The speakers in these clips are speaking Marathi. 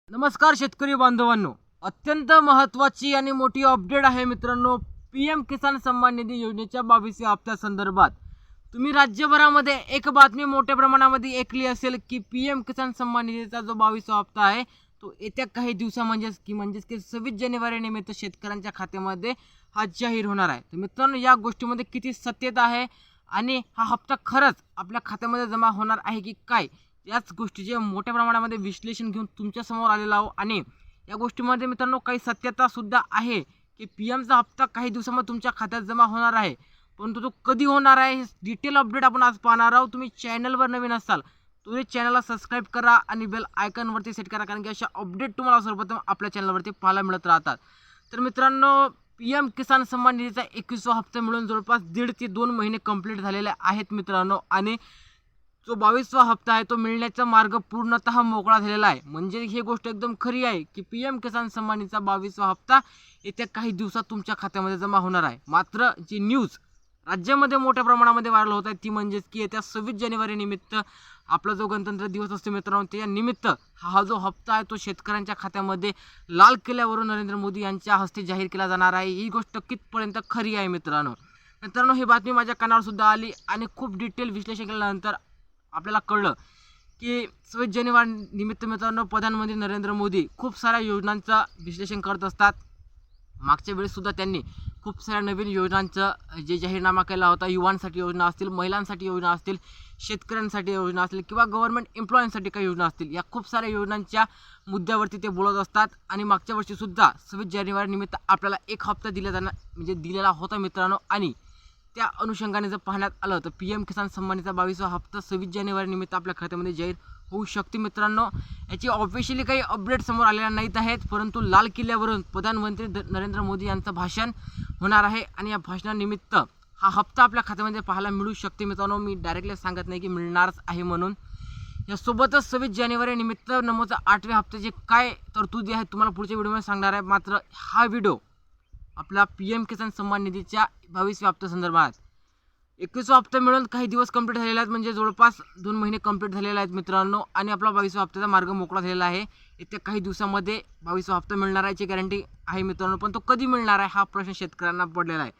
नमस्कार शेतकरी बांधवांनो, अत्यंत महत्त्वाची आणि मोठी अपडेट आहे मित्रांनो। पीएम किसान सन्मान निधी योजनेच्या 22व्या हप्त्यासंदर्भात तुम्ही राज्यभरामध्ये एक बातमी मोठ्या प्रमाणामध्ये ऐकली असेल की पीएम किसान सन्मान निधीचा जो 22वा हप्ता आहे तो येत्या काही दिवसा म्हणजेच की 26 जानेवारी निमित्त शेतकऱ्यांच्या खात्यामध्ये हा जाहीर होणार आहे। तर मित्रांनो, या गोष्टीमध्ये किती सत्यता आहे आणि हा हप्ता खरंच आपल्या खात्यामध्ये जमा होणार आहे की काय, याच गोष्टीचे मोठ्या प्रमाणामध्ये विश्लेषण घेऊन तुमच्या समोर आलेला आहो। आणि या गोष्टीमध्ये मित्रांनो काही सत्यता सुद्धा आहे की पीएमचा हप्ता काही दिवसांमध्ये तुमच्या खात्यात जमा होणार आहे, परंतु तो कधी होणार आहे हे डिटेल अपडेट आपण आज पाहणार आहोत। तुम्ही चॅनलवर नवीन असाल तुम्ही चॅनलला सबस्क्राईब करा आणि बेल आयकॉनवरती सेट करा, कारण की अशा अपडेट तुम्हाला सर्वप्रथम आपल्या चॅनलवरती पाहायला मिळत राहतात। तर मित्रांनो, पीएम किसान सन्मान निधीचा 21वा हप्ता मिळून जवळपास 1.5 ते 2 महिने कंप्लीट झालेले आहेत मित्रांनो। आणि जो 22वा हप्ता आहे तो मिळण्याचा मार्ग पूर्णतः मोकळा झालेला आहे। म्हणजे ही गोष्ट एकदम खरी आहे की पीएम किसान सन्मान निधीचा 22वा हप्ता येत्या काही दिवसात तुमच्या खात्यामध्ये जमा होणार आहे। मात्र जी न्यूज राज्यामध्ये मोठ्या प्रमाणामध्ये व्हायरल होत आहे ती म्हणजेच की येत्या 26 जानेवारी निमित्त आपला जो गणतंत्र दिवस असतो मित्रांनो, त्या निमित्त हा जो हप्ता आहे तो शेतकऱ्यांच्या खात्यामध्ये लाल किल्ल्यावरून नरेंद्र मोदी यांच्या हस्ते जाहीर केला जाणार आहे। ही गोष्ट कितपर्यंत खरी आहे मित्रांनो, ही बातमी माझ्या कानावर सुद्धा आली आणि खूप डिटेल विश्लेषण केल्यानंतर आपल्याला कळलं की 26 जानेवारी निमित्त मित्रांनो प्रधानमंत्री नरेंद्र मोदी खूप साऱ्या योजनांचं विश्लेषण करत असतात। मागच्या वेळेस सुद्धा त्यांनी खूप साऱ्या नवीन योजनांचं जे जाहीरनामा केला होता, युवांसाठी योजना असतील, महिलांसाठी योजना असतील, शेतकऱ्यांसाठी योजना असतील किंवा गव्हर्नमेंट एम्प्लॉयींसाठी काही योजना असतील, या खूप साऱ्या योजनांच्या मुद्द्यावरती ते बोलत असतात। आणि मागच्या वर्षी सुद्धा 26 जानेवारी निमित्त आपल्याला एक हप्ता दिलेला होता मित्रांनो। आणि त्या अनुषंगाने जर पाहण्यात आलं तर पीएम किसान सन्मान निधीचा 22वा हप्ता 26 जानेवारी निमित्त आपल्या खात्यामध्ये जाहीर होऊ शकते मित्रांनो। याची ऑफिशियली काही अपडेट समोर आलेल्या नाहीत आहेत, परंतु लाल किल्ल्यावरून प्रधानमंत्री नरेंद्र मोदी यांचं भाषण होणार आहे आणि या भाषणानिमित्त हा हप्ता आपल्या खात्यामध्ये पाहायला मिळू शकते मित्रांनो। मी डायरेक्टली सांगत नाही की मिळणारच आहे म्हणून। यासोबतच 26 जानेवारी निमित्त नमोचा 8व्या हप्त्याचे काय तरतुदी आहेत तुम्हाला पुढच्या व्हिडिओमध्ये सांगणार आहे। मात्र हा व्हिडिओ आपला पीएम किसान सन्मान निधीच्या 22व्या हप्त्यासंदर्भात 21वा हप्ता मिळून काही दिवस कंप्लीट झालेले आहेत, म्हणजे जवळपास 2 महिने कंप्लीट झालेले आहेत मित्रांनो। आणि आपला 22व्या हप्त्याचा मार्ग मोकळा झालेला आहे। येत्या काही दिवसामध्ये 22वा हप्ता मिळणार याची गॅरंटी आहे मित्रांनो, पण तो कधी मिळणार आहे हा प्रश्न शेतकऱ्यांना पडलेला आहे।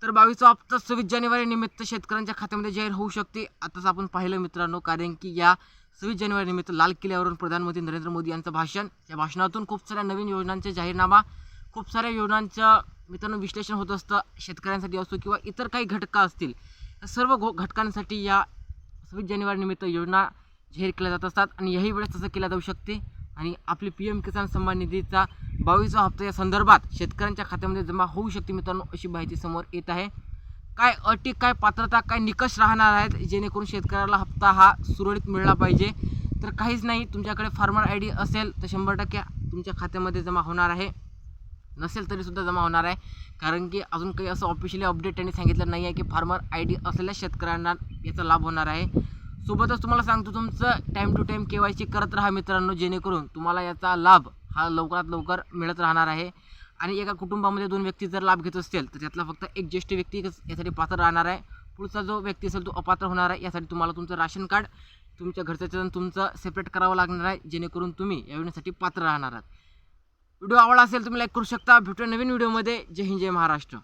तर 22वा हप्ता 26 जानेवारी निमित्त शेतकऱ्यांच्या खात्यामध्ये जाहीर होऊ शकते आताच आपण पाहिलं मित्रांनो, कारण की या 26 जानेवारी निमित्त लाल किल्ल्यावरून प्रधानमंत्री नरेंद्र मोदी यांचं भाषण, या भाषणातून खूप साऱ्या नवीन योजनांचे जाहीरनामा, खूप साऱ्या योजनांचं मित्रांनो विश्लेषण होत असतं। शेतकऱ्यांसाठी असो किंवा इतर काही घटक असतील, या सर्व घटकांसाठी या 26 जानेवारी निमित्त योजना जाहीर केल्या जात असतात आणि याही वेळेस तसं केलं जाऊ शकते। आणि आपली पीएम किसान सन्मान निधीचा 22वा हप्ता या संदर्भात शेतकऱ्यांच्या खात्यामध्ये जमा होऊ शकते मित्रांनो, अशी माहिती समोर येत आहे। काय अटी, काय पात्रता, काय निकष राहणार आहेत जेणेकरून शेतकऱ्याला हप्ता हा सुरळीत मिळाला पाहिजे, तर काहीच नाही। तुमच्याकडे फार्मर आयडी असेल तर 100% तुमच्या खात्यामध्ये जमा होणार आहे, नसेल तरी सुद्धा जमा होणार आहे। कारण की अजून काही असं ऑफिशियली अपडेट त्यांनी सांगितलं नाही आहे की फार्मर आयडी असलेल्या शेतकऱ्यांना याचा लाभ होणार आहे। सोबतच तुम्हाला सांगतो, तुमचं टाईम टू टाईम केवायसी करत राहा मित्रांनो, जेणेकरून तुम्हाला याचा लाभ हा लवकरात लवकर मिळत राहणार आहे। आणि एका कुटुंबामध्ये 2 व्यक्ती जर लाभ घेत असतील तर त्यातला फक्त एक ज्येष्ठ व्यक्ती यासाठी पात्र राहणार आहे, पुढचा जो व्यक्ती असेल तो अपात्र होणार आहे। यासाठी तुम्हाला तुमचं राशन कार्ड तुमच्या घरच्याचं तुमचं सेपरेट करावं लागणार आहे, जेणेकरून तुम्ही या योजनेसाठी पात्र राहणार आहात। व्हिडिओ आवडला असेल तुम्ही लाईक करू शकता। भेटूया नवीन व्हिडिओमध्ये। जय हिंद, जय महाराष्ट्र।